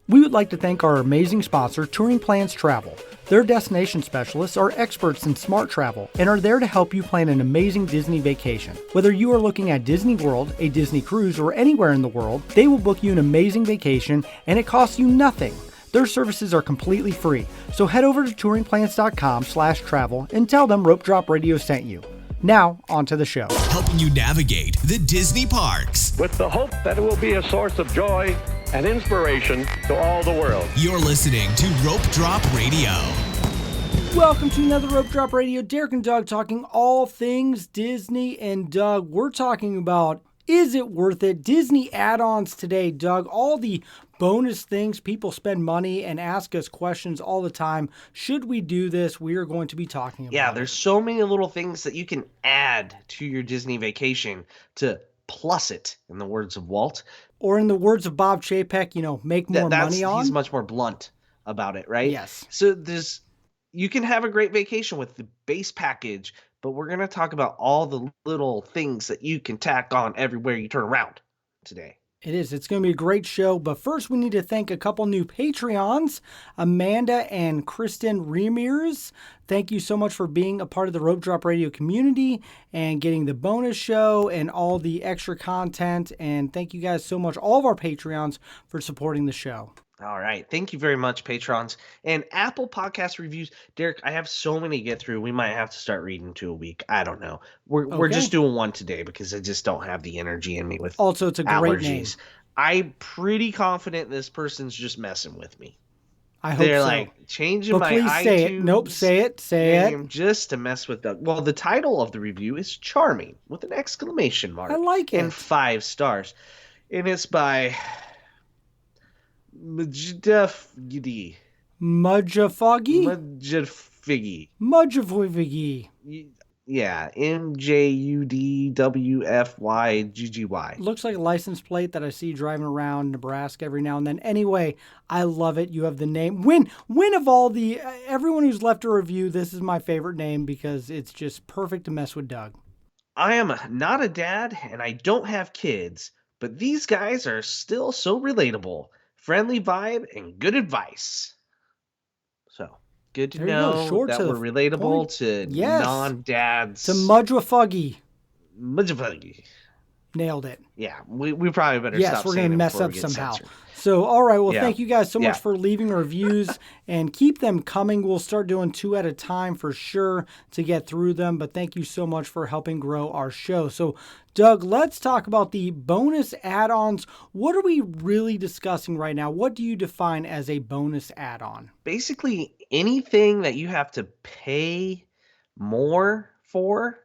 We would like to thank our amazing sponsor, Touring Plans Travel. Their destination specialists are experts in smart travel and are there to help you plan an amazing Disney vacation. Whether you are looking at Disney World, a Disney cruise, or anywhere in the world, they will book you an amazing vacation and it costs you nothing. Their services are completely free, so head over to touringplans.com/travel and tell them Rope Drop Radio sent you. Now, on to the show. Helping you navigate the Disney parks. With the hope that it will be a source of joy and inspiration to all the world. You're listening to Rope Drop Radio. Welcome to another Rope Drop Radio. Derek and Doug talking all things Disney. And Doug, we're talking about, is it worth it? Disney add-ons today, Doug. All the bonus things, people spend money and ask us questions all the time. Should we do this? We are going to be talking about Yeah, there's so many little things that you can add to your Disney vacation to plus it, in the words of Walt. Or in the words of Bob Chapek, make more money on. He's much more blunt about it, right? Yes. So you can have a great vacation with the base package, but we're going to talk about all the little things that you can tack on everywhere you turn around today. It is. It's going to be a great show. But first, we need to thank a couple new Patreons, Amanda and Kristen Reamers. Thank you so much for being a part of the Rope Drop Radio community and getting the bonus show and all the extra content. And thank you guys so much, all of our Patreons, for supporting the show. All right. Thank you very much, patrons. And Apple Podcast reviews. Derek, I have so many to get through. We might have to start reading 2 a week. I don't know. We're just doing 1 today because I just don't have the energy in me with also, it's a great name. I'm pretty confident this person's just messing with me. I hope They're so. like changing but my please say it. Nope, say it. name just to mess with Doug. Well, the title of the review is charming with an exclamation mark. I like it. And 5 stars. And it's by Mujafigi. Mujafigi. Yeah, MJUDWFYGGY. Looks like a license plate that I see driving around Nebraska every now and then. Anyway, I love it. You have the name. Win of all the everyone who's left a review. This is my favorite name because it's just perfect to mess with Doug. I am not a dad and I don't have kids, but these guys are still so relatable. Friendly vibe and good advice. So, good to know that we're relatable to non-dads. To Mujafagi. Mujafagi. Nailed it. Yeah, we probably better stop saying it. Yes, we're going to mess up somehow. So, all right. Well, thank you guys so much for leaving reviews and keep them coming. We'll start doing 2 at a time for sure to get through them. But thank you so much for helping grow our show. So, Doug, let's talk about the bonus add-ons. What are we really discussing right now? What do you define as a bonus add-on? Basically, anything that you have to pay more for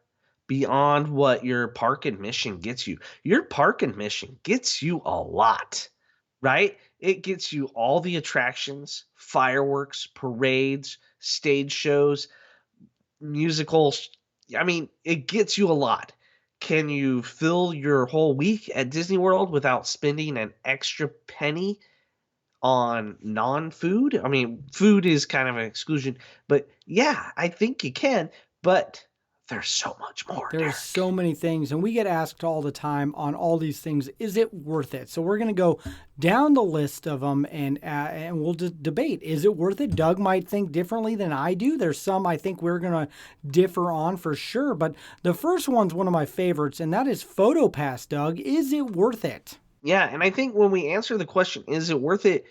beyond what your park admission gets you. Your park admission gets you a lot. Right? It gets you all the attractions, fireworks, parades, stage shows, musicals. I mean, it gets you a lot. Can you fill your whole week at Disney World without spending an extra penny on non-food? I mean, food is kind of an exclusion, but yeah, I think you can, but there's so much more. There's so many things, and we get asked all the time on all these things, is it worth it? So we're going to go down the list of them, and we'll debate. Is it worth it? Doug might think differently than I do. There's some I think we're going to differ on for sure, but the first one's one of my favorites, and that is Photopass, Doug. Is it worth it? Yeah, and I think when we answer the question, is it worth it,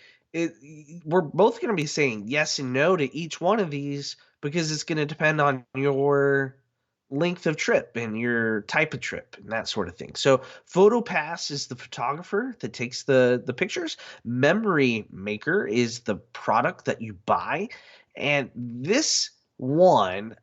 we're both going to be saying yes and no to each one of these because it's going to depend on your length of trip and your type of trip and that sort of thing. So Photopass is the photographer that takes the pictures. Memory Maker is the product that you buy. And this one,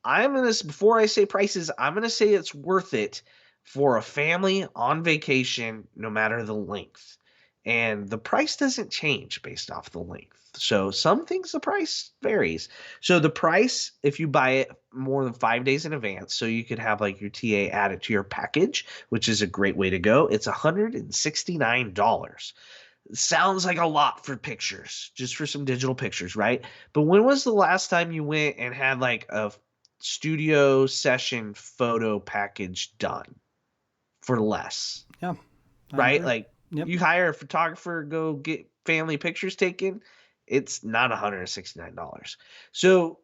before I say prices, I'm going to say it's worth it for a family on vacation, no matter the length. And the price doesn't change based off the length. So some things the price varies. So the price, if you buy it more than 5 days in advance, so you could have like your TA added to your package, which is a great way to go. It's $169. Sounds like a lot for pictures, just for some digital pictures, right? But when was the last time you went and had like a studio session photo package done for less? Yeah. Right? Like you hire a photographer, go get family pictures taken, it's not $169. So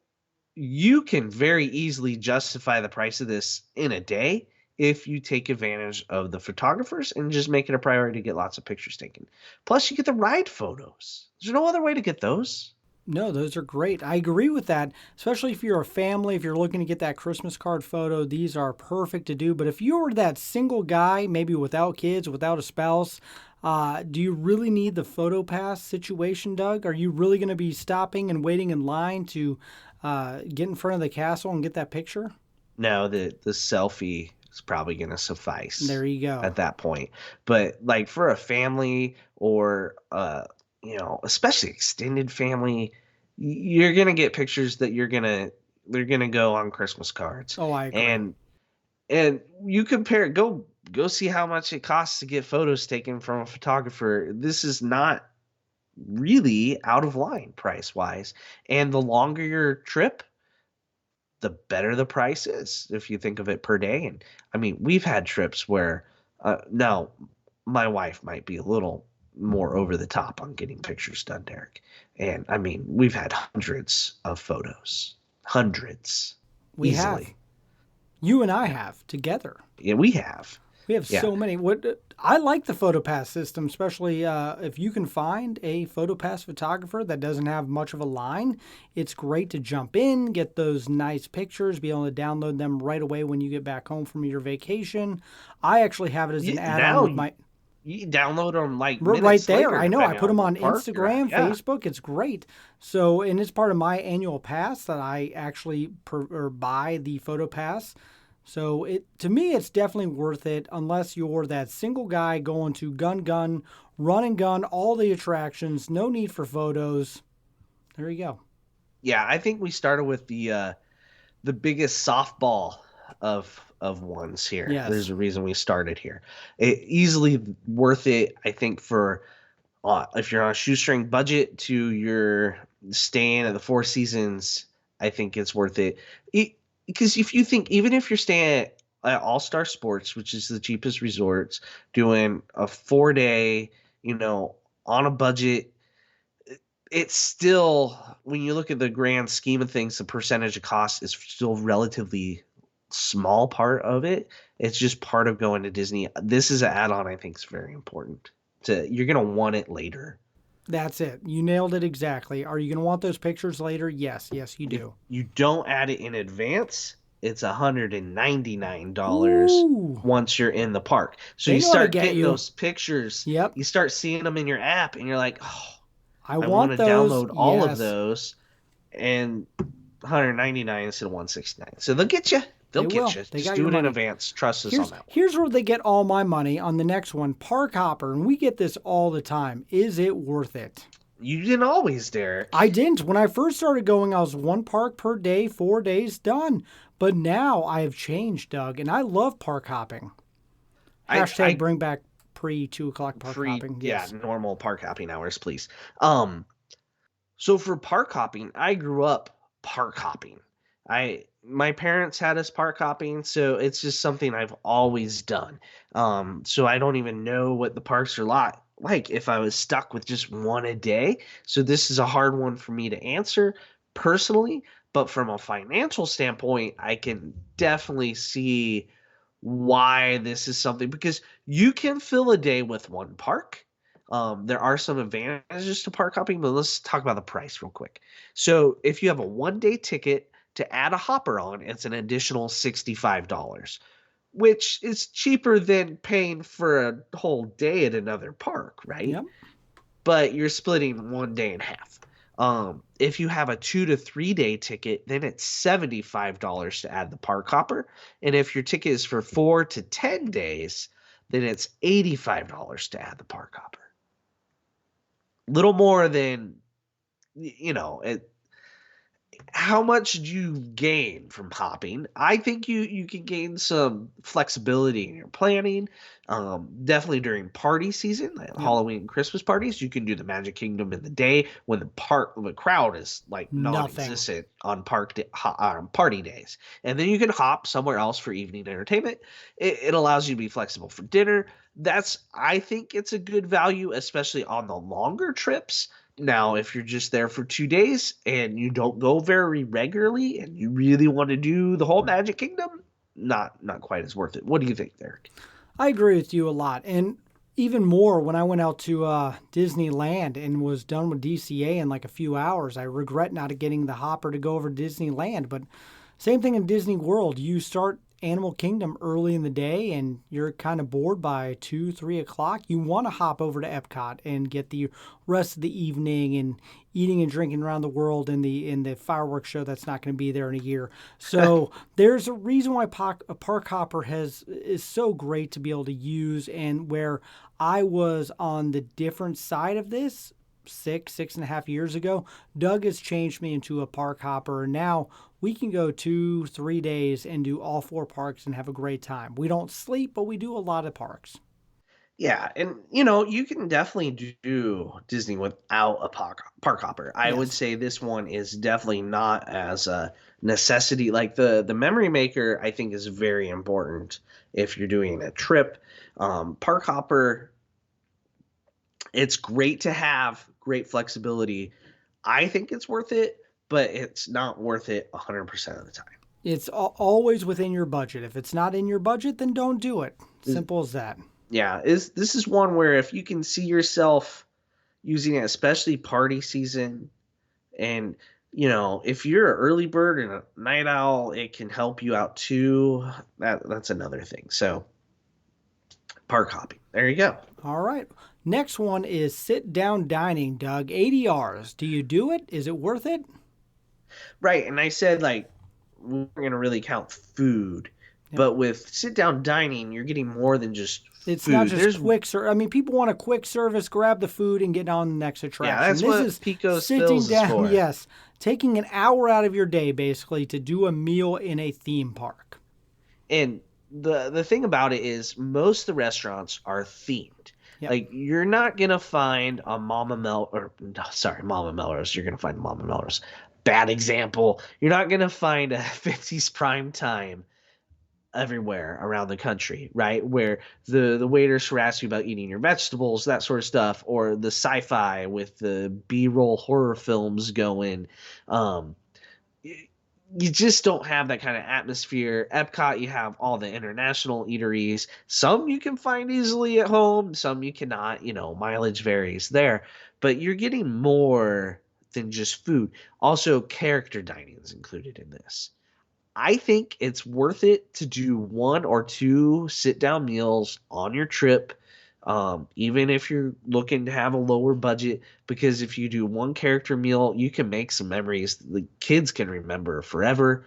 you can very easily justify the price of this in a day if you take advantage of the photographers and just make it a priority to get lots of pictures taken. Plus, you get the ride photos. There's no other way to get those. No, those are great. I agree with that, especially if you're a family, if you're looking to get that Christmas card photo, these are perfect to do. But if you're that single guy, maybe without kids, without a spouse, do you really need the Photopass situation, Doug? Are you really going to be stopping and waiting in line to get in front of the castle and get that picture? No, the selfie is probably going to suffice. There you go. At that point. But like for a family or especially extended family, you're going to get pictures that they're going to go on Christmas cards. Oh, I agree. And you compare, go see how much it costs to get photos taken from a photographer. This is not really out of line price wise. And the longer your trip, the better the price is if you think of it per day. And I mean, we've had trips where now my wife might be a little more over the top on getting pictures done, Derek. And I mean, we've had hundreds of photos, hundreds. We easily. have. You and I have together. Yeah, we have. We have so many. I like the Photopass system, especially if you can find a Photopass photographer that doesn't have much of a line. It's great to jump in, get those nice pictures, be able to download them right away when you get back home from your vacation. I actually have it as an add-on with my. You download them like right there. Later, I know. I put them on park Instagram, Facebook. It's great. So, and it's part of my annual pass that I actually buy the Photopass. So to me, it's definitely worth it unless you're that single guy going to gun, run and gun, all the attractions, no need for photos. There you go. Yeah, I think we started with the biggest softball of ones here. Yes. There's a reason we started here. Easily worth it, I think, for if you're on a shoestring budget to your staying at the Four Seasons. I think it's worth it. Because if you think, even if you're staying at All-Star Sports, which is the cheapest resorts, doing a 4-day, on a budget, it's still, when you look at the grand scheme of things, the percentage of cost is still relatively small part of it. It's just part of going to Disney. This is an add-on I think is very important. You're going to want it later. That's it. You nailed it exactly. Are you going to want those pictures later? Yes, you do. If you don't add it in advance, it's $199 once you're in the park. So you start getting those pictures. Yep. You start seeing them in your app, and you're like, oh, I want to download all of those. those, and $199 instead of $169. So they'll get you. They'll get you. Just do it in advance. Trust us on that one. Here's where they get all my money on the next one. Park Hopper, and we get this all the time. Is it worth it? You didn't always, Derek. I didn't. When I first started going, I was one park per day, 4 days, done. But now I have changed, Doug, and I love park hopping. Hashtag bring back pre-2 o'clock park hopping. Yes. Yeah, normal park hopping hours, please. So for park hopping, I grew up park hopping. My parents had us park hopping, so it's just something I've always done. So I don't even know what the parks are like if I was stuck with just one a day. So this is a hard one for me to answer personally, but from a financial standpoint, I can definitely see why this is something, because you can fill a day with one park. There are some advantages to park hopping, but let's talk about the price real quick. So if you have a 1-day ticket to add a hopper on, it's an additional $65, which is cheaper than paying for a whole day at another park, right? Yep. But you're splitting 1 day in half. If you have a 2 to 3 day ticket, then it's $75 to add the park hopper. And if your ticket is for 4 to 10 days, then it's $85 to add the park hopper. Little more than, how much do you gain from hopping? I think you can gain some flexibility in your planning. Definitely during party season, like Yep. Halloween and Christmas parties, you can do the Magic Kingdom in the day when the crowd is like Nothing. non-existent on party days, and then you can hop somewhere else for evening entertainment. It allows you to be flexible for dinner. I think it's a good value, especially on the longer trips. Now, if you're just there for 2 days and you don't go very regularly and you really want to do the whole Magic Kingdom, not quite as worth it. What do you think, Derek? I agree with you a lot. And even more when I went out to Disneyland and was done with DCA in like a few hours. I regret not getting the hopper to go over to Disneyland. But same thing in Disney World. You start Animal Kingdom early in the day and you're kind of bored by 2, 3 o'clock. You want to hop over to Epcot and get the rest of the evening and eating and drinking around the world in the fireworks show that's not going to be there in a year. So there's a reason why a park hopper is so great to be able to use, and where I was on the different side of this 6.5 years ago, Doug has changed me into a park hopper. And now we can go 2, 3 days and do all 4 parks and have a great time. We don't sleep, but we do a lot of parks. Yeah, and you can definitely do Disney without a park hopper. I would Yes. say this one is definitely not as a necessity. Like the memory maker, I think is very important if you're doing a trip. Park hopper, it's great to have great flexibility. I think it's worth it, but it's not worth it 100% of the time. It's always within your budget. If it's not in your budget, then don't do it. Simple as that. Yeah, this is one where if you can see yourself using it, especially party season, and if you're an early bird and a night owl, it can help you out too. That's another thing. So park hopping. There you go. All right. Next one is sit down dining, Doug. ADRs. Do you do it? Is it worth it? Right, and I said like we're gonna really count food, but with sit down dining, you're getting more than just It's food. not just quick service. I mean, people want a quick service, grab the food, and get on the next attraction. Yeah, that's this what is Pico sitting Spills is down. for. Yes, taking an hour out of your day basically to do a meal in a theme park. And the thing about it is most of the restaurants are themed. Yep. Like you're not gonna find a Mama Melrose. You're gonna find Mama Melrose. Bad example. You're not gonna find a 50s prime time everywhere around the country, right? Where the waiters harass you about eating your vegetables, that sort of stuff, or the sci-fi with the B-roll horror films going. You just don't have that kind of atmosphere. Epcot, you have all the international eateries. Some you can find easily at home, some you cannot. Mileage varies there, but you're getting more than just food. Also, character dining is included in this. I think it's worth it to do 1 or 2 sit-down meals on your trip, even if you're looking to have a lower budget, because if you do 1 character meal, you can make some memories the kids can remember forever.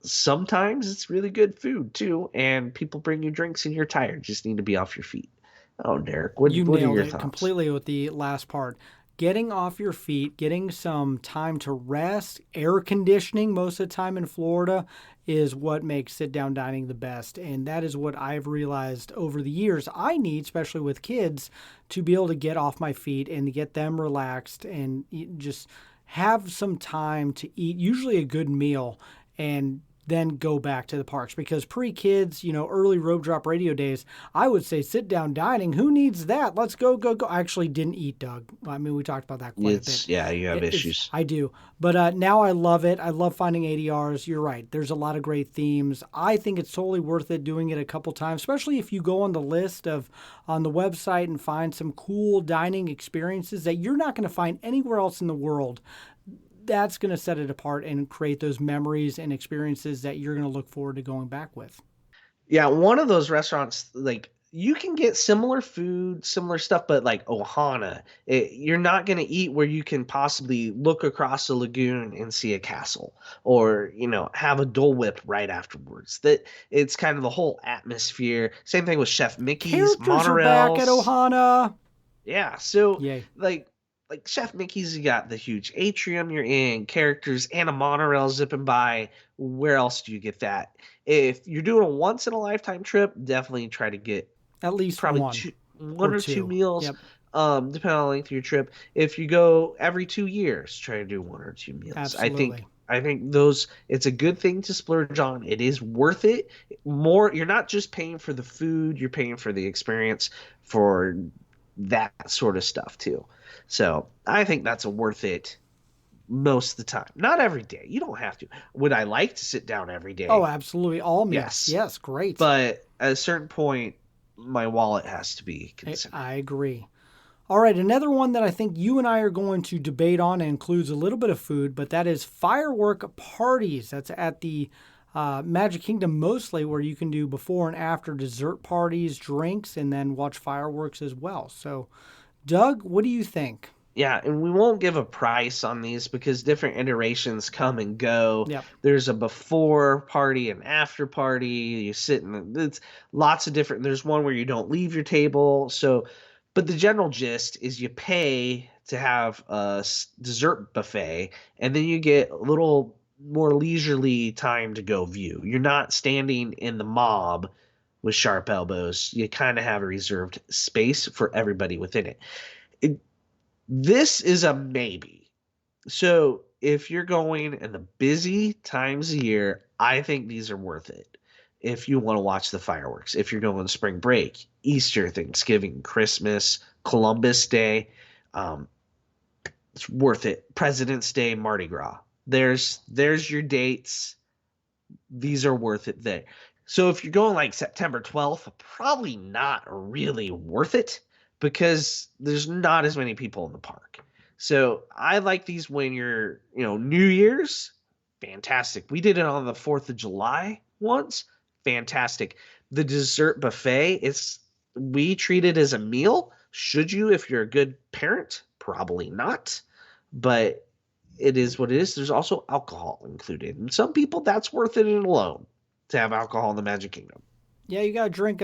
Sometimes it's really good food too, and people bring you drinks and you're tired. Just need to be off your feet. Oh, Derek, what are Nailed your it thoughts? completely with the last part. Getting off your feet, getting some time to rest, air conditioning most of the time in Florida is what makes sit-down dining the best. And that is what I've realized over the years I need, especially with kids, to be able to get off my feet and get them relaxed and just have some time to eat, usually a good meal, and then go back to the parks. Because pre-kids, early rope drop radio days, I would say sit down dining. Who needs that? Let's go. I actually didn't eat, Doug. I mean, we talked about that quite a bit. Yeah, you have issues. I do. But now I love it. I love finding ADRs. You're right. There's a lot of great themes. I think it's totally worth it doing it a couple times, especially if you go on the list on the website and find some cool dining experiences that you're not going to find anywhere else in the world. That's going to set it apart and create those memories and experiences that you're going to look forward to going back with. Yeah, one of those restaurants, like you can get similar food, similar stuff, but like Ohana, you're not going to eat where you can possibly look across a lagoon and see a castle, or have a Dole Whip right afterwards. That it's kind of the whole atmosphere. Same thing with Chef Mickey's, Characters are back Monorails. at Ohana. Yeah, so Yay. like like Chef Mickey's, you got the huge atrium you're in, characters, and a monorail zipping by. Where else do you get that? If you're doing a once in a lifetime trip, definitely try to get At least probably one one or or two two. meals, Yep, depending on the length of your trip. If you go every 2 years, try to do one or two meals. absolutely. I think those, it's a good thing to splurge on. It is worth it. More, you're not just paying for the food, you're paying for the experience, for that sort of stuff too. So I think that's a worth it most of the time. Not every day. You don't have to. Would I like to sit down every day? Oh, absolutely. All meals. Yes. Yes, great. But at a certain point, my wallet has to be considered. I agree. All right, another one that I think you and I are going to debate on includes a little bit of food, but that is firework parties. That's at the Magic Kingdom mostly, where you can do before and after dessert parties, drinks, and then watch fireworks as well. So, Doug, what do you think? Yeah, and we won't give a price on these because different iterations come and go. Yep. There's a before party and after party. You sit in it's lots of different. There's one where you don't leave your table. So, but the general gist is you pay to have a dessert buffet, and then you get a little more leisurely time to go view. You're not standing in the mob with sharp elbows. You kind of have a reserved space for everybody within it. This is a maybe. So if you're going in the busy times of year, I think these are worth it. If you want to watch the fireworks, if you're going spring break, Easter, Thanksgiving, Christmas, Columbus Day, it's worth it. President's Day, Mardi Gras. There's your dates. These are worth it there. So if you're going like September 12th, probably not really worth it, because there's not as many people in the park. So I like these when you're, New Year's, fantastic. We did it on the 4th of July once, fantastic. The dessert buffet, we treat it as a meal. Should you, if you're a good parent? Probably not, but it is what it is. There's also alcohol included. And some people, that's worth it alone to have alcohol in the Magic Kingdom. Yeah, you got to drink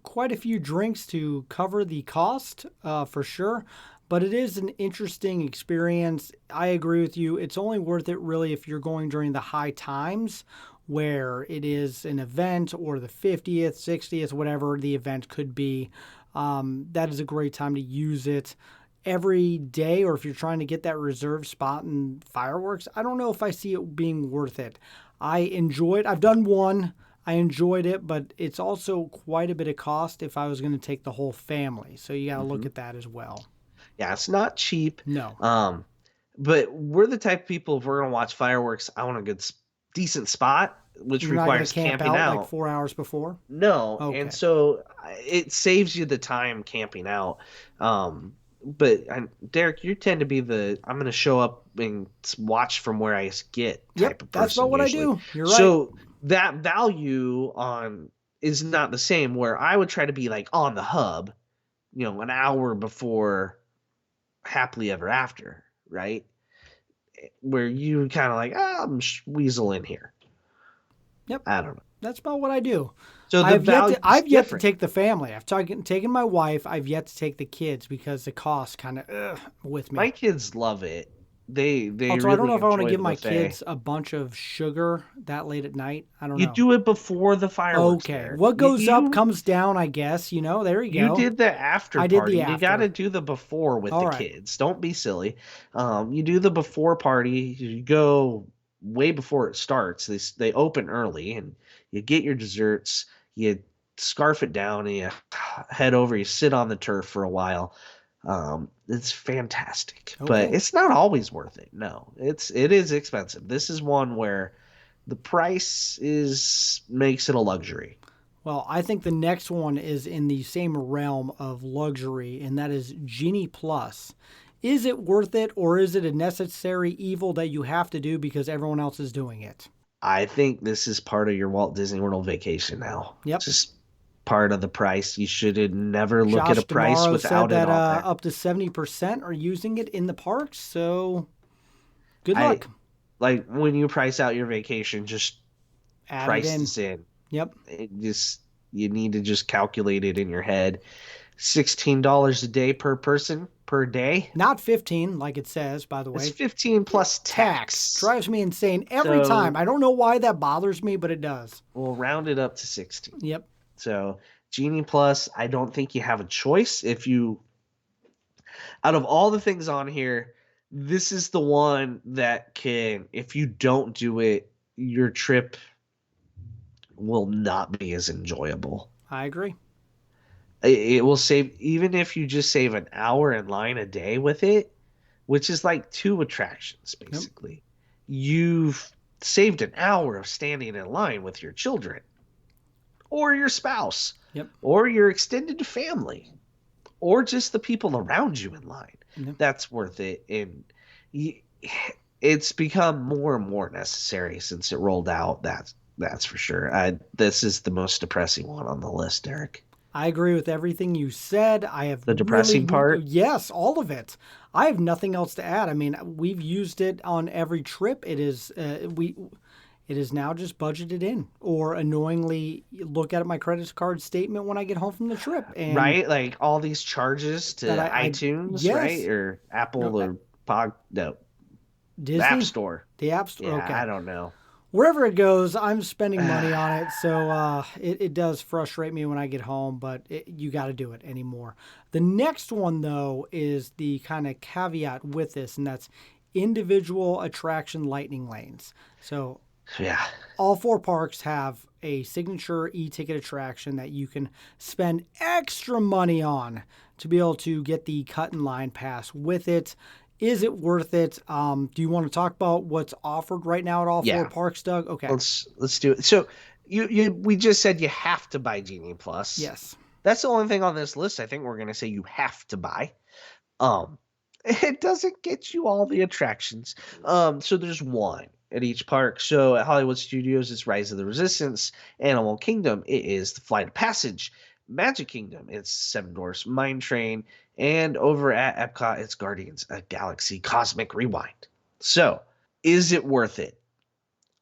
quite a few drinks to cover the cost, for sure. But it is an interesting experience. I agree with you. It's only worth it really if you're going during the high times, where it is an event, or the 50th, 60th, whatever the event could be. That is a great time to use it. Every day, or if you're trying to get that reserved spot in fireworks, I don't know if I see it being worth it. I enjoyed. I've done one. I enjoyed it, but it's also quite a bit of cost if I was going to take the whole family. So you got to look at that as well. Yeah, it's not cheap. No. But we're the type of people, if we're going to watch fireworks, I want a good, decent spot, which You're not requires gonna camp camping out. like 4 hours before? No. Okay. And so it saves you the time camping out. But Derek, you tend to be I'm going to show up and watch from where I get type of person. That's about what usually. I do. You're right. So that value is not the same, where I would try to be like on the hub, an hour before Happily Ever After, right? Where you kind of like, I'm weasel in here. Yep. I don't know. That's about what I do. So I've yet to take the family. I've taken my wife. I've yet to take the kids because the cost kind of with me. My kids love it. They also, really I don't know if I want to enjoy give the my buffet. kids a bunch of sugar that late at night. I don't know. You do it before the fireworks. Okay. There. What goes up comes down, I guess. There you go. You did the after I party. did the You after. got to do the before with All the right. kids. Don't be silly. You do the before party. You go way before it starts. They open early, and you get your desserts. You scarf it down, and you head over. You sit on the turf for a while. It's fantastic, but it's not always worth it. No, it is expensive. This is one where the price makes it a luxury. Well, I think the next one is in the same realm of luxury, and that is Genie Plus. Is it worth it, or is it a necessary evil that you have to do because everyone else is doing it? I think this is part of your Walt Disney World vacation now. Yep. Just part of the price. You should never look Josh at a price Damaro without said it that on there. up to 70% are using it in the parks, so good luck. Like when you price out your vacation, just Add price it in. this in. Yep. You need to just calculate it in your head. $16 a day per person. per day. Not 15, like it says, by the way. It's 15 plus tax. Drives me insane every time. I don't know why that bothers me, but it does. We'll round it up to 16. Yep. So Genie Plus, I don't think you have a choice. Out of all the things on here, this is the one that if you don't do it, your trip will not be as enjoyable. I agree. It will save, even if you just save an hour in line a day with it, which is like 2 attractions, basically. Yep. You've saved an hour of standing in line with your children or your spouse or your extended family or just the people around you in line. Yep. That's worth it. And it's become more and more necessary since it rolled out. That's for sure. This is the most depressing one on the list, Derek. I agree with everything you said. I have the depressing part. Yes, all of it. I have nothing else to add. I mean, we've used it on every trip. It is it is now just budgeted in, or annoyingly look at my credit card statement when I get home from the trip. And right, like all these charges to iTunes, yes. Right, or Apple Disney? The App Store. The App Store. Yeah, okay, I don't know. Wherever it goes, I'm spending money on it, so it does frustrate me when I get home, but you got to do it anymore. The next one, though, is the kind of caveat with this, and that's individual attraction lightning lanes. So all 4 parks have a signature e-ticket attraction that you can spend extra money on to be able to get the cut-in-line pass with it. Is it worth it? Do you want to talk about what's offered right now at all 4 parks, Doug? Okay. Let's do it. So we just said you have to buy Genie Plus. Yes. That's the only thing on this list I think we're going to say you have to buy. It doesn't get you all the attractions. So there's 1 at each park. So at Hollywood Studios, it's Rise of the Resistance. Animal Kingdom, it is the Flight of Passage. Magic Kingdom, it's Seven Dwarfs Mine Train. And over at Epcot, it's Guardians of the Galaxy Cosmic Rewind. So, is it worth it?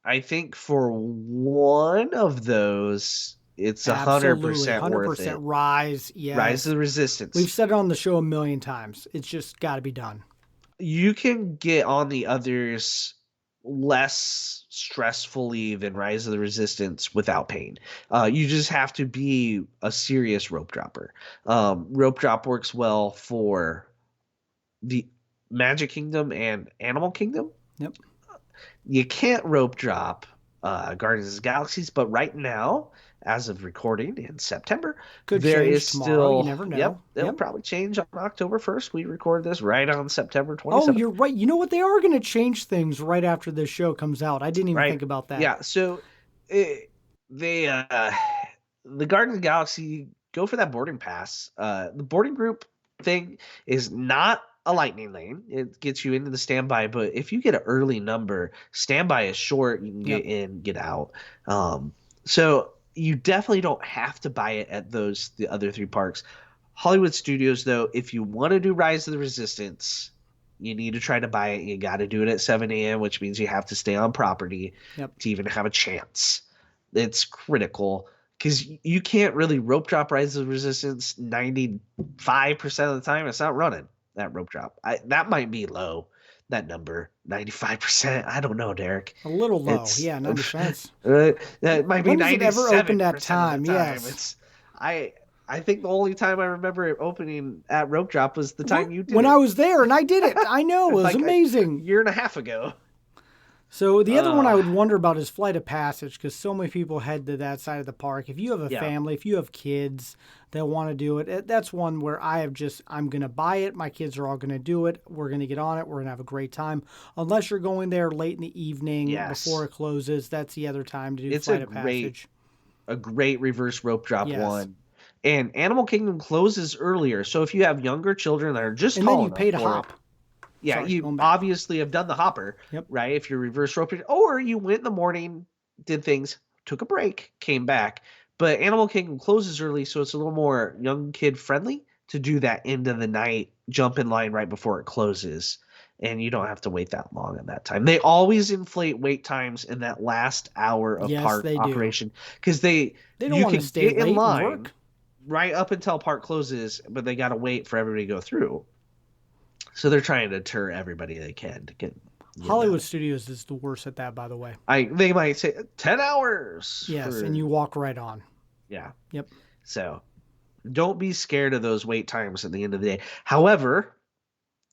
I think for one of those, it's 100% worth it. Rise, yes. Rise of the Resistance. We've said it on the show a million times. It's just got to be done. You can get on the others less stressfully than Rise of the Resistance without pain. You just have to be a serious rope dropper. Rope drop works well for the Magic Kingdom and Animal Kingdom. Yep. You can't rope drop Guardians of the Galaxies, but right now, as of recording in September, there is tomorrow. Still. You never know. Yep, it'll probably change on October 1st. We record this right on September 27th. Oh, you're right. You know what? They are going to change things right after this show comes out. I didn't even think about that. Yeah. So the Guardians of the Galaxy, go for that boarding pass. The boarding group thing is not a lightning lane. It gets you into the standby, but if you get an early number, standby is short. You can get in, get out. So you definitely don't have to buy it at the other 3 parks. Hollywood Studios, though, if you want to do Rise of the Resistance, you need to try to buy it. You got to do it at 7 a.m., which means you have to stay on property to even have a chance. It's critical because you can't really rope drop Rise of the Resistance 95% of the time. It's not running, that rope drop. That might be low. That number, 95%. I don't know, Derek. A little low, yeah, 90%. That might be 97%. When has it ever opened at time? Yes. I think the only time I remember it opening at rope drop was the time you did it. When I was there, and I did it. I know, it was like amazing. A year and a half ago. So the other one I would wonder about is Flight of Passage, because so many people head to that side of the park. If you have a family, if you have kids that want to do it, that's one where I'm going to buy it. My kids are all going to do it. We're going to get on it. We're going to have a great time. Unless you're going there late in the evening before it closes, that's the other time to do Flight of Passage. A great reverse rope drop one. And Animal Kingdom closes earlier, so if you have younger children that are just tall enough, and then you pay to hop. Yeah, you obviously have done the hopper, right? If you're reverse roping, or you went in the morning, did things, took a break, came back. But Animal Kingdom closes early, so it's a little more young kid friendly to do that end of the night jump in line right before it closes, and you don't have to wait that long at that time. They always inflate wait times in that last hour of park operation because they don't want to stay late in line and work. right up until park closes, but they got to wait for everybody to go through. So they're trying to deter everybody they can to get. Hollywood Studios is the worst at that, by the way. They might say 10 hours. Yes, and you walk right on. Yeah. Yep. So don't be scared of those wait times at the end of the day. However,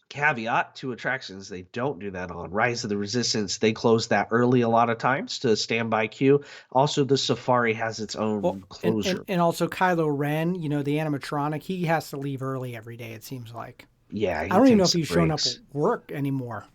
caveat to attractions, they don't do that on Rise of the Resistance. They close that early a lot of times to standby queue. Also, the Safari has its own closure. And also Kylo Ren, the animatronic, he has to leave early every day, it seems like. Yeah. I don't even know if he's showing up at work anymore.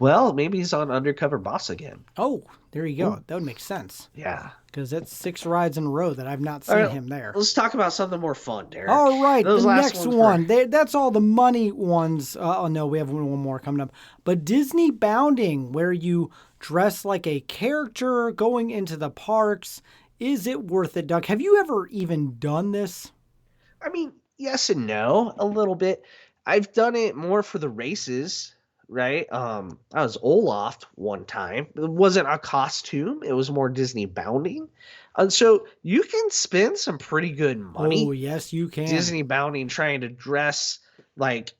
Well, maybe he's on Undercover Boss again. Oh, there you go. Ooh. That would make sense. Yeah. Because that's 6 rides in a row that I've not seen him there. Let's talk about something more fun, Derek. All right, the next one. That's all the money ones. Oh, no, we have one more coming up. But Disney Bounding, where you dress like a character going into the parks. Is it worth it, Doug? Have you ever even done this? I mean, yes and no, a little bit. I've done it more for the races. Right. I was Olaf one time. It wasn't a costume. It was more Disney Bounding. So you can spend some pretty good money. Oh, yes, you can. Disney Bounding, trying to dress like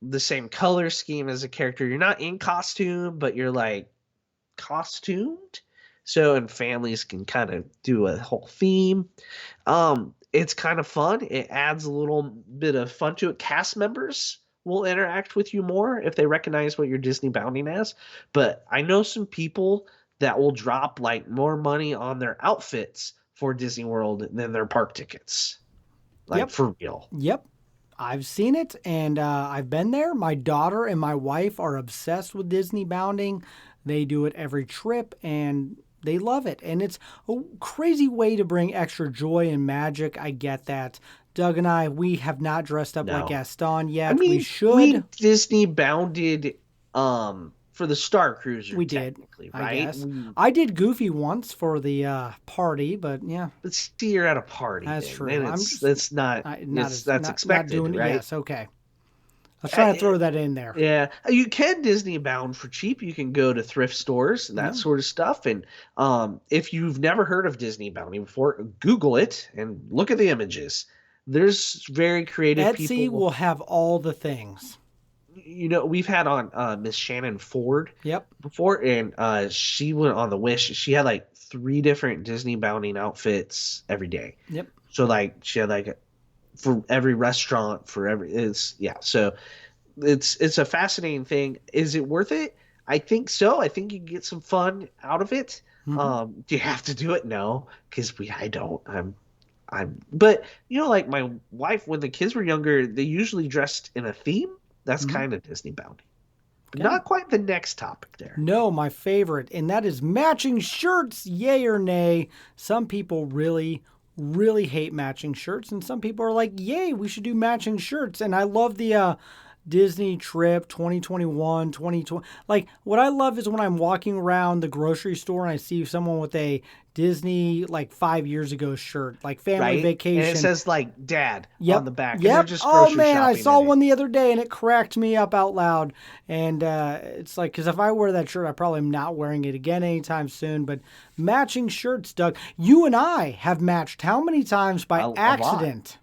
the same color scheme as a character. You're not in costume, but you're like costumed. So, and families can kind of do a whole theme. It's kind of fun. It adds a little bit of fun to it. Cast members will interact with you more if they recognize what you're Disney bounding as. But I know some people that will drop like more money on their outfits for Disney World than their park tickets. Like for real. Yep. I've seen it and I've been there. My daughter and my wife are obsessed with Disney bounding. They do it every trip and they love it. And it's a crazy way to bring extra joy and magic. I get that. Doug and I, we have not dressed up like Gaston yet. I mean, we should. We Disney bounded for the Star Cruiser. We did, right? I guess. I did Goofy once for the party, but yeah. But see, you're at a party. That's true. That's expected, right? Yes, okay. I was trying to throw that in there. Yeah. You can Disney bound for cheap. You can go to thrift stores and that sort of stuff. And if you've never heard of Disney bounding before, Google it and look at the images. There's very creative people. Etsy will have all the things. We've had on Miss Shannon Ford before, and she went on the Wish. She had like 3 different Disney bounding outfits every day. Yep. So like she had like for every restaurant, so it's a fascinating thing. Is it worth it? I think so. I think you can get some fun out of it. Mm-hmm. Do you have to do it? No, because I don't. But like my wife, when the kids were younger, they usually dressed in a theme. That's kind of Disney bounding. Okay. Not quite the next topic there. No, my favorite, and that is matching shirts. Yay or nay? Some people really, really hate matching shirts, and some people are like, yay, we should do matching shirts. And I love the Disney trip 2021, 2020. Like, what I love is when I'm walking around the grocery store and I see someone with a Disney, like 5 years ago shirt, like family vacation. And it says like dad on the back. Yep. Oh man, I saw one the other day and it cracked me up out loud. And it's like, because if I wear that shirt, I probably am not wearing it again anytime soon. But matching shirts, Doug, you and I have matched how many times by accident?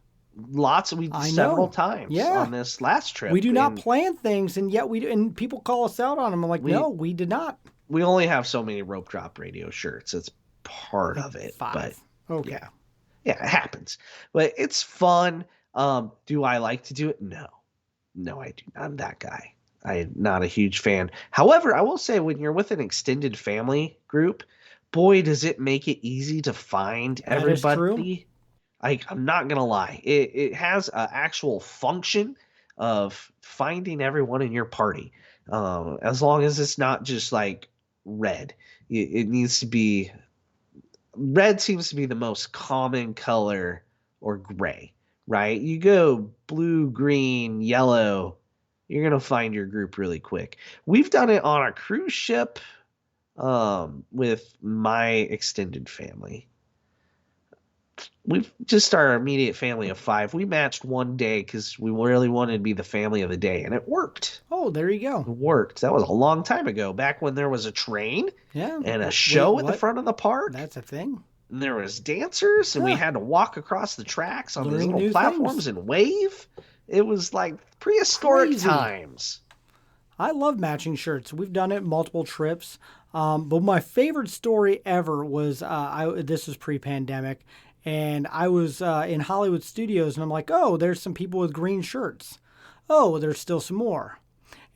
Lots. Several times on this last trip. We do not plan things, and yet we do. And people call us out on them. I'm like, no, we did not. We only have so many Rope Drop Radio shirts. It's part of it. 5. But okay. Yeah, it happens. But it's fun. Do I like to do it? No, I do. I'm that guy. I'm not a huge fan. However, I will say when you're with an extended family group, boy, does it make it easy to find everybody. That is true. I'm not going to lie. It has an actual function of finding everyone in your party. As long as it's not just like red. It needs to be – red seems to be the most common color, or gray, right? You go blue, green, yellow, you're going to find your group really quick. We've done it on a cruise ship with my extended family. We've just our immediate family of 5. We matched one day because we really wanted to be the family of the day, and it worked. Oh, there you go. It worked. That was a long time ago, back when there was a train and a show at the front of the park. That's a thing. And there was dancers, and we had to walk across the tracks on these little platforms and wave. It was like prehistoric times. I love matching shirts. We've done it multiple trips. But my favorite story ever was this was pre-pandemic, and I was in Hollywood Studios, and I'm like, oh, there's some people with green shirts. Oh, there's still some more.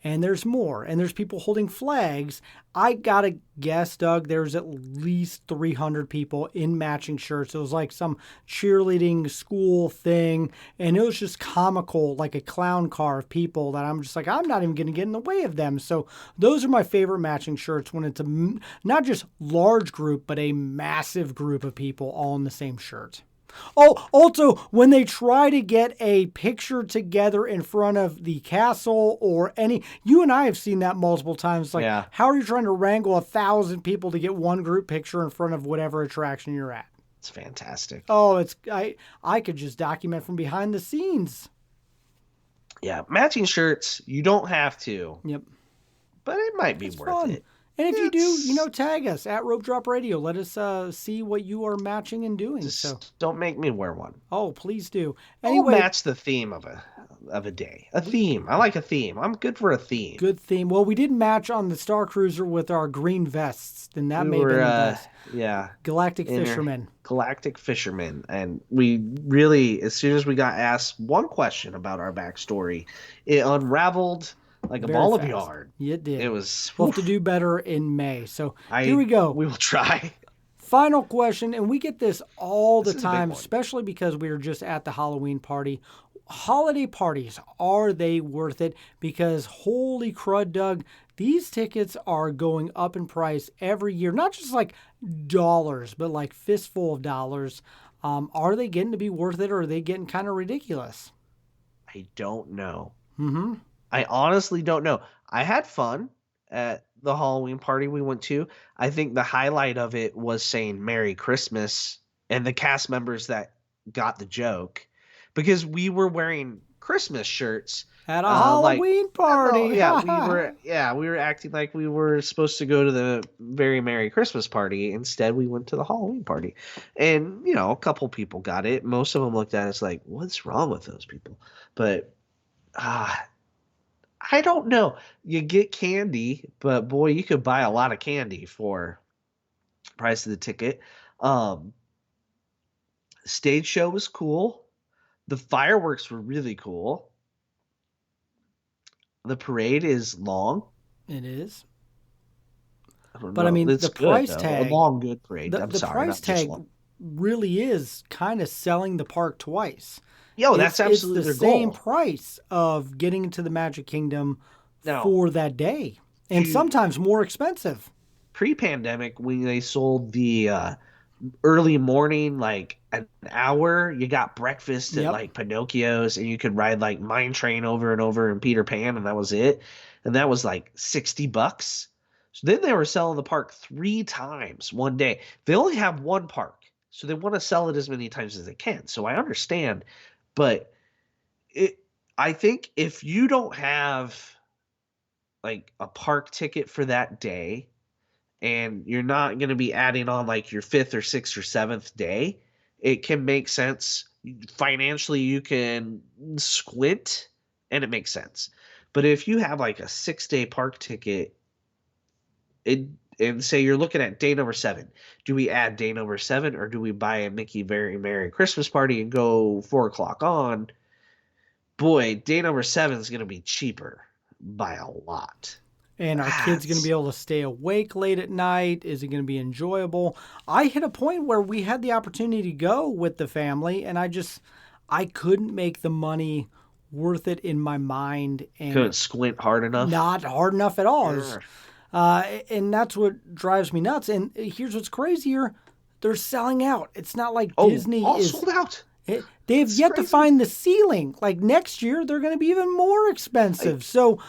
And there's more. And there's people holding flags. I gotta guess, Doug, there's at least 300 people in matching shirts. It was like some cheerleading school thing. And it was just comical, like a clown car of people that I'm just like, I'm not even gonna get in the way of them. So those are my favorite matching shirts when it's not just large group, but a massive group of people all in the same shirt. Oh, also, when they try to get a picture together in front of the castle or you and I have seen that multiple times. Like, how are you trying to wrangle 1,000 people to get one group picture in front of whatever attraction you're at? It's fantastic. Oh, I could just document from behind the scenes. Yeah, matching shirts, you don't have to. Yep. But it might be worth fun. it. And if you do, tag us at Rope Drop Radio. Let us see what you are matching and doing. Just don't make me wear one. Oh, please do. Anyway, I'll match the theme of a day. A theme. I like a theme. I'm good for a theme. Good theme. Well, we did match on the Star Cruiser with our green vests, and that made it the best. Yeah. Galactic Fishermen. Galactic Fishermen. And we really, as soon as we got asked one question about our backstory, it unraveled like a ball of yarn. It did. It was. We'll have to do better in May. So here we go. We will try. Final question, and we get this all the time, especially because we were just at the Halloween party. Holiday parties, are they worth it? Because holy crud, Doug, these tickets are going up in price every year. Not just like dollars, but like fistful of dollars. Are they getting to be worth it, or are they getting kind of ridiculous? I don't know. Mm-hmm. I honestly don't know. I had fun at the Halloween party we went to. I think the highlight of it was saying Merry Christmas and the cast members that got the joke, because we were wearing Christmas shirts at a Halloween party. We were acting like we were supposed to go to the very Merry Christmas party. Instead, we went to the Halloween party. And, a couple people got it. Most of them looked at us like, what's wrong with those people? But I don't know. You get candy, but boy, you could buy a lot of candy for the price of the ticket. Stage show was cool. The fireworks were really cool. The parade is long. It is. But I mean, the price tag. A long, good parade. The price tag really is kind of selling the park twice. That's absolutely their goal. It's the same price of getting into the Magic Kingdom for that day. And sometimes more expensive. Pre-pandemic, when they sold the early morning, like an hour, you got breakfast at like Pinocchio's, and you could ride like Mine Train over and over in Peter Pan, and that was it. And that was like $60. So then they were selling the park 3 times one day. They only have one park, so they want to sell it as many times as they can. So I understand. But I think if you don't have like a park ticket for that day, and you're not going to be adding on like your 5th or 6th or 7th day, it can make sense. Financially, you can squint and it makes sense. But if you have like a 6-day park ticket, and say you're looking at day number 7, do we add day number 7, or do we buy a Mickey Very Merry Christmas Party and go 4 o'clock on? Boy, day number 7 is going to be cheaper by a lot. And our kids going to be able to stay awake late at night? Is it going to be enjoyable? I hit a point where we had the opportunity to go with the family, and I couldn't make the money worth it in my mind. And couldn't squint hard enough? Not hard enough at all. And that's what drives me nuts. And here's what's crazier. They're selling out. It's not like Disney is sold out. They have yet to find the ceiling. Like next year, they're going to be even more expensive. So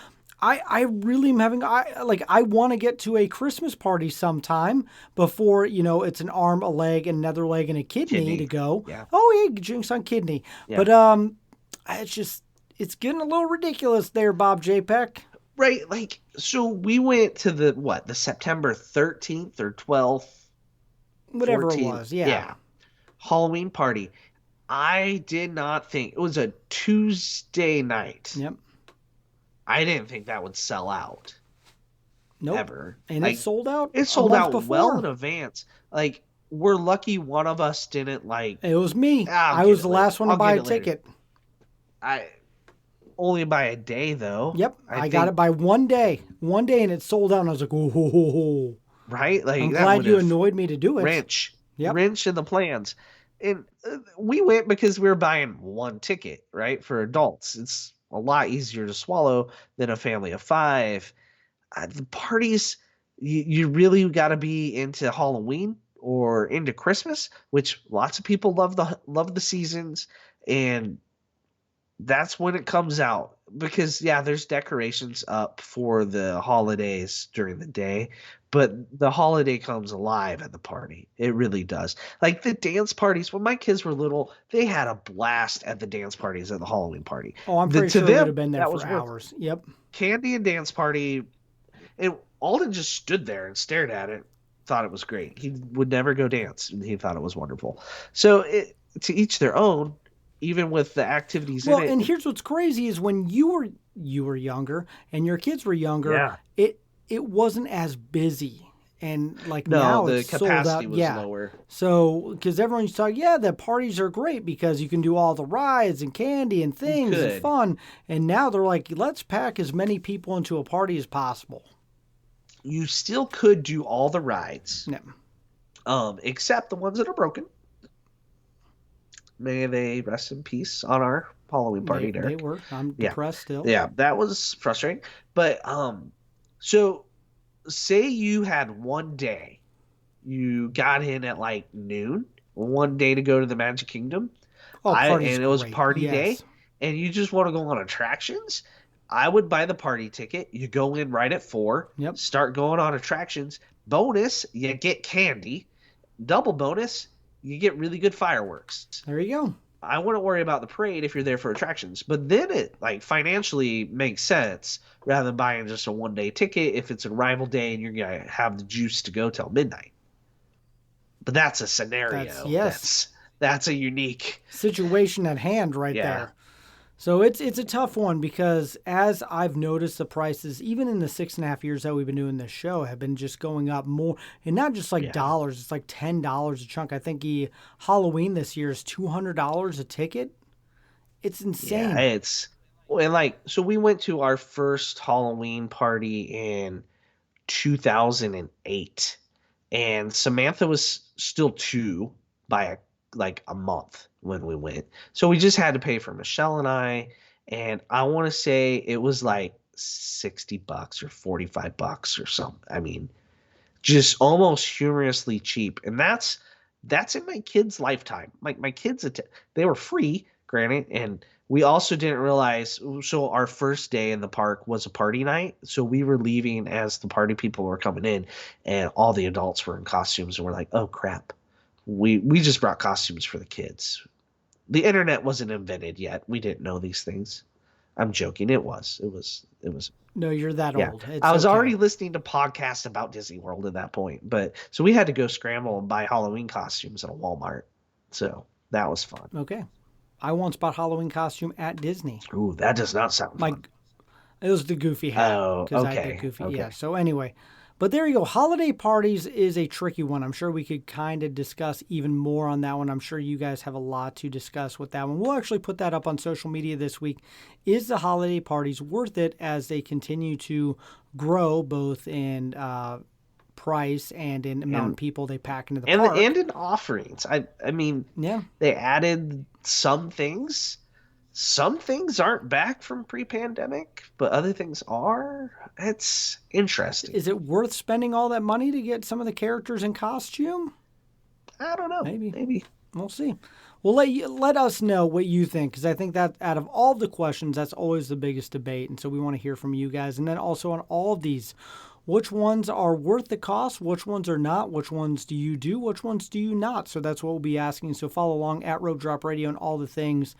I really am having, I want to get to a Christmas party sometime before, it's an arm, a leg, another leg, and a kidney to go. Yeah. Oh, yeah, jinx on kidney. Yeah. But it's getting a little ridiculous there, Bob J. Peck. Right. Like, so we went to the September 13th or 12th? Whatever 14th, it was, yeah. Halloween party. I did not think, it was a Tuesday night. Yep. I didn't think that would sell out Nope. ever. And it sold out It a sold month out before. well in advance. Like, we're lucky one of us didn't It was me. I'll I get was it the later. last one to I'll buy get a it later. ticket. I only by a day though. Yep. I got think- it by one day. One day, and it sold out, and I was like, oh. Right? Like, I'm that glad you would've annoyed me to do it. wrench Yep. wrench in the plans. And we went because we were buying one ticket, right? For adults, it's a lot easier to swallow than a family of 5. The parties, you really got to be into Halloween or into Christmas, which lots of people love the seasons, and that's when it comes out. Because there's decorations up for the holidays during the day, but the holiday comes alive at the party. It really does. Like the dance parties, when my kids were little, they had a blast at the dance parties at the Halloween party. Oh, I'm pretty sure we would have been there for hours. Yep. Candy and dance party, and Alden just stood there and stared at it, thought it was great. He would never go dance, and he thought it was wonderful. So to each their own. Even with the activities in it. Well, and here's what's crazy is when you were younger and your kids were younger, it wasn't as busy. And like now the it's sold capacity out. was lower. So because everyone's talking, the parties are great because you can do all the rides and candy and things and fun. And now they're like, let's pack as many people into a party as possible. You still could do all the rides. No. Except the ones that are broken. May they rest in peace on our Halloween party, Derek. They were. I'm depressed still. Yeah, that was frustrating. But so say you had one day, you got in at like noon, one day to go to the Magic Kingdom, and it was party day, and you just want to go on attractions. I would buy the party ticket. You go in right at 4. Yep. Start going on attractions. Bonus, you get candy. Double bonus, you get really good fireworks. There you go. I wouldn't worry about the parade if you're there for attractions. But then it financially makes sense rather than buying just a one-day ticket if it's a rival day and you're going to have the juice to go till midnight. But that's a scenario. That's a unique situation at hand right there. So it's a tough one because as I've noticed, the prices, even in the 6.5 years that we've been doing this show, have been just going up more. And not just like dollars, it's like $10 a chunk. I think Halloween this year is $200 a ticket. It's insane. Yeah, and so we went to our first Halloween party in 2008. And Samantha was still 2 by a month when we went. So we just had to pay for Michelle and I. And I want to say it was like $60 or $45 or something. I mean, just almost humorously cheap. And that's in my kids' lifetime. Like my kids, they were free, granted. And we also didn't realize, so our first day in the park was a party night. So we were leaving as the party people were coming in and all the adults were in costumes. And we're like, oh crap. We just brought costumes for the kids. The internet wasn't invented yet. We didn't know these things. I'm joking. It was. No, you're that old. I was already listening to podcasts about Disney World at that point. But so we had to go scramble and buy Halloween costumes at a Walmart. So that was fun. Okay. I once bought Halloween costume at Disney. Ooh, that does not sound fun. It was the Goofy hat. Oh, okay. I had the Goofy. Okay. Yeah. So anyway. But there you go. Holiday parties is a tricky one. I'm sure we could kind of discuss even more on that one. I'm sure you guys have a lot to discuss with that one. We'll actually put that up on social media this week. Is the holiday parties worth it as they continue to grow both in price and in amount of people they pack into the park? And in offerings. I mean, they added some things. Some things aren't back from pre-pandemic, but other things are. It's interesting. Is it worth spending all that money to get some of the characters in costume? I don't know. Maybe. We'll see. Well, let us know what you think, because I think that out of all the questions, that's always the biggest debate. And so we want to hear from you guys. And then also on all of these, which ones are worth the cost? Which ones are not? Which ones do you do? Which ones do you not? So that's what we'll be asking. So follow along at Rope Drop Radio and all the things.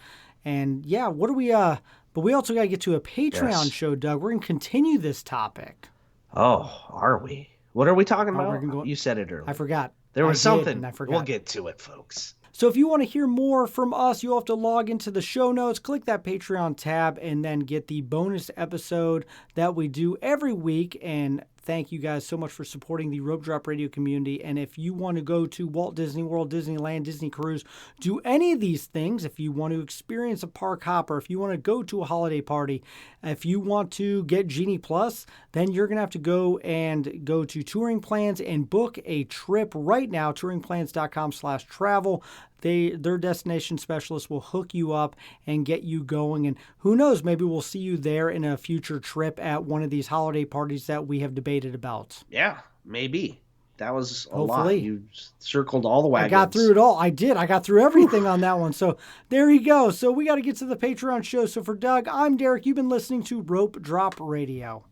And what do we, but we also got to get to a Patreon show, Doug. We're going to continue this topic. Oh, are we? What are we talking about? You said it earlier. I forgot. There was something. I forgot. We'll get to it, folks. So if you want to hear more from us, you'll have to log into the show notes, click that Patreon tab, and then get the bonus episode that we do every week. And thank you guys so much for supporting the Rope Drop Radio community. And if you want to go to Walt Disney World, Disneyland, Disney Cruise, do any of these things, if you want to experience a park hopper, if you want to go to a holiday party, if you want to get Genie Plus, then you're going to have to go to Touring Plans and book a trip right now, touringplans.com/travel. Their destination specialist will hook you up and get you going. And who knows, maybe we'll see you there in a future trip at one of these holiday parties that we have debated about. Yeah, maybe. That was a Hopefully. lot. You circled all the wagons. I got through it all. I did. I got through everything on that one. So there you go. So we got to get to the Patreon show. So for Doug, I'm Derek. You've been listening to Rope Drop Radio.